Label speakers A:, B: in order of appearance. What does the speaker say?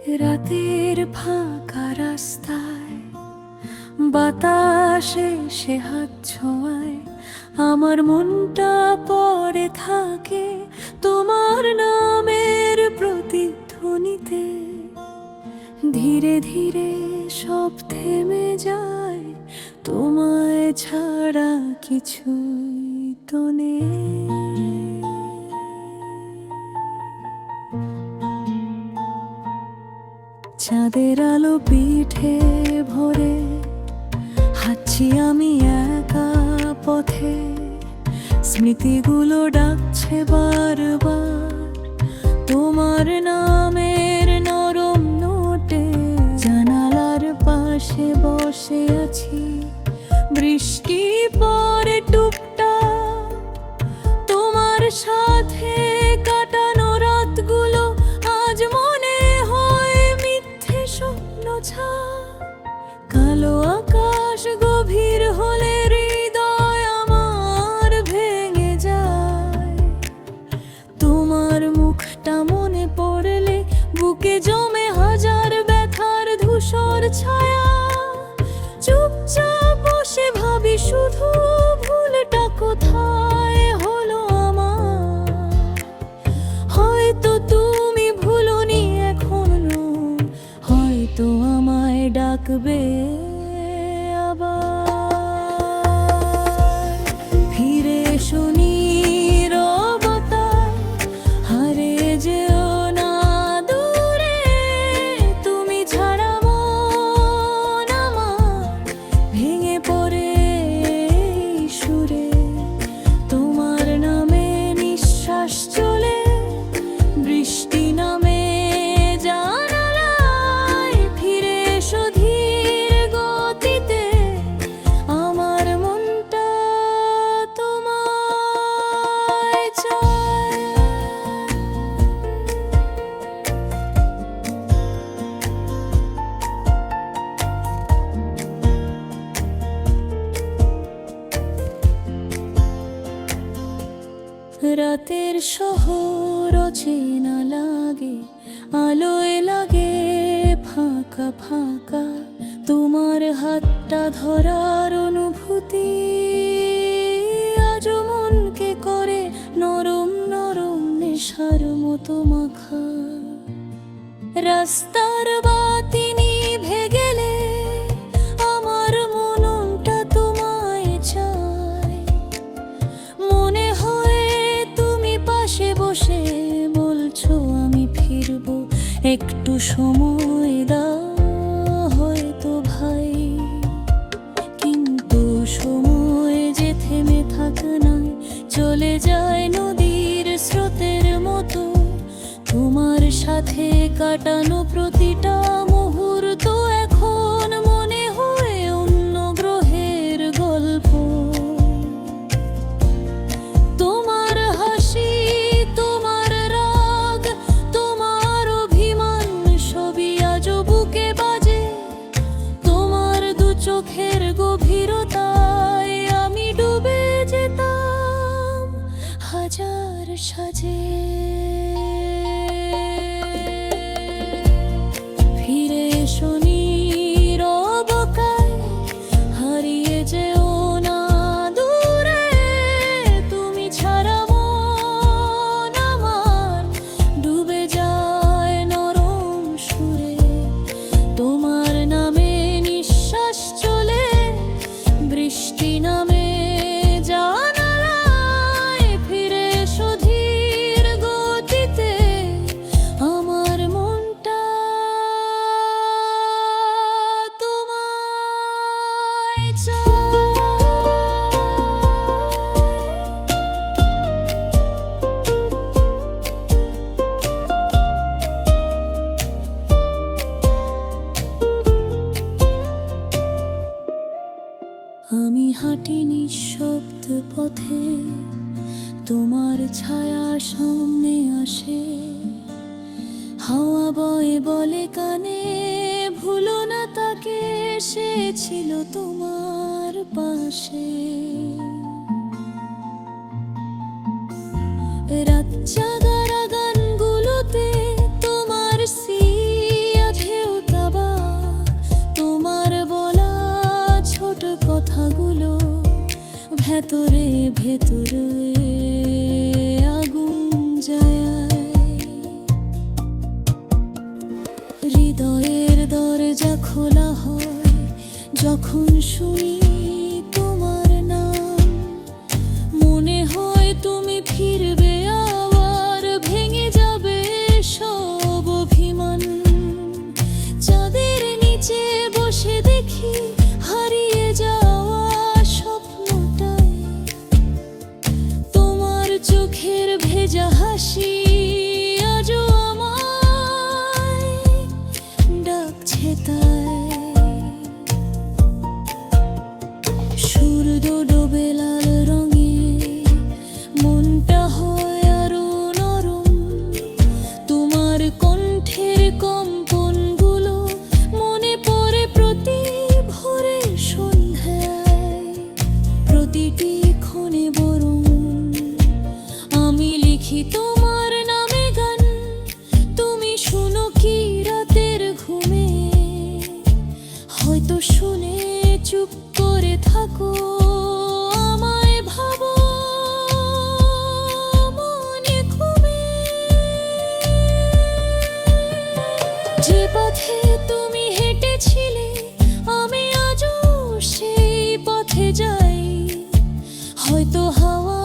A: রাতের ফাঁকা রাস্তায় বাতাসে সে হাত ছোঁয়ায়, আমার মনটা পড়ে থাকে তোমার নামের প্রতিধ্বনিতে। ধীরে ধীরে সব থেমে যায়, তোমায় ছাড়া কিছুই তো নেই। চাঁদের আলো পিঠে ভরে হাঁটছি আমি একা পথে, স্মৃতিগুলো ডাকছে বারবার তোমার নামের নরম নোটে। জানালার পাশে বসে আছি, বৃষ্টি পড়ে টুপটাপ, তোমার সাথে কাটানো রাতগুলো আজ মনে হয় মিথ্যে স্বপ্ন ছাপ। কালো আকাশ গভীর হলে হৃদয় আমার ভেঙে যায়, তোমার মুখটা মনে পড়লে বুকে জমে হাজার ব্যথার ধূসর ছায়া। চুপচাপ বসে ভাবি শুধু ভুলটা কোথায় হলো আমার। হয়তো তুমি ভুলোনি এখনো, হয়তো আমায় ডাকবে আবার। ফিরে এসো নীরবতায়, হারিয়ে যেও না দূরে, তুমি ছাড়া মন আমার ভেঙে পড়ে এই সুরে। তোমার নামে নিঃশ্বাস চলে, বৃষ্টি নামে জানালায়। ফিরে এসো ধীর গতিতে, আমার মনটা তোমায় চায়। রাতের শহর অচেনা লাগে, আলোয় লাগে ফাঁকা ফাঁকা, তোমার হাতটা ধরার অনুভূতি আজও মনকে করে নরম নরম নেশার মতো মাখা। রাস্তার বাতি নিভে গেলে আমার মনটা তোমায় চায়, মনে হয় তুমি পাশে বসে বলছো আমি ফিরবো, একটু সময় দাও হয়তো ভাই। কিন্তু সময় যে থেমে থাকে না, চলে যায় নদীর স্রোতের মতো। তোমার সাথে কাটানো প্রতিটা মুহূর্ত এখন মনে হয় অন্য গ্রহের গল্প। তোমার হাসি, তোমার রাগ, তোমার অভিমান সবই আজও বুকে বাজে। তোমার দু চোখের গভীরতায় আমি ডুবে যেতাম হাজার সাজে। ফিরে এসো নীরবতায়, হারিয়ে যেও না দূরে, তুমি ছাড়া মন আমার ডুবে যায় নরম সুরে। তোমার নামে নিঃশ্বাস চলে, বৃষ্টি নামে জানালায়। ফিরে এসো ধীর গতিতে, আমার মনটা তোমায় চায়। আমি হাঁটি নিঃশব্দ পথে, তোমার ছায়া সামনে আসে। হাওয়া বয়ে বলে কানে, ভুলো না তাকে, সে ছিল তোমার পাশে। রাত জাগার গানগুলোতে তোমার সিয়া যখন শুনি তোমার নাম, মনে হয় তুমি ফিরবে আবার, ভেঙে যাবে সব অভিমান। চাঁদের নিচে বসে দেখি হারিয়ে যাওয়া স্বপ্নটাই, তোমার চোখের ভেজা হাসি আজও আমায় ডাকছে তাই। সূর্য ডোবে লাল রঙে, মনটা হয় আরো নরম, তোমার কণ্ঠের কম্পনগুলো মনে পড়ে প্রতি ভোরের সন্ধ্যায়, প্রতিটি ক্ষণে বরং আমি লিখি তোমার নামে গান। তুমি শুনো কি রাতের ঘুমে, হয়তো শুনে চুপ করে থাকো, আমায় ভাবো মনে ঘুমে। যে পথে তুমি হেঁটেছিলে আমি আজও সেই পথে যাই, হয়তো হাওয়া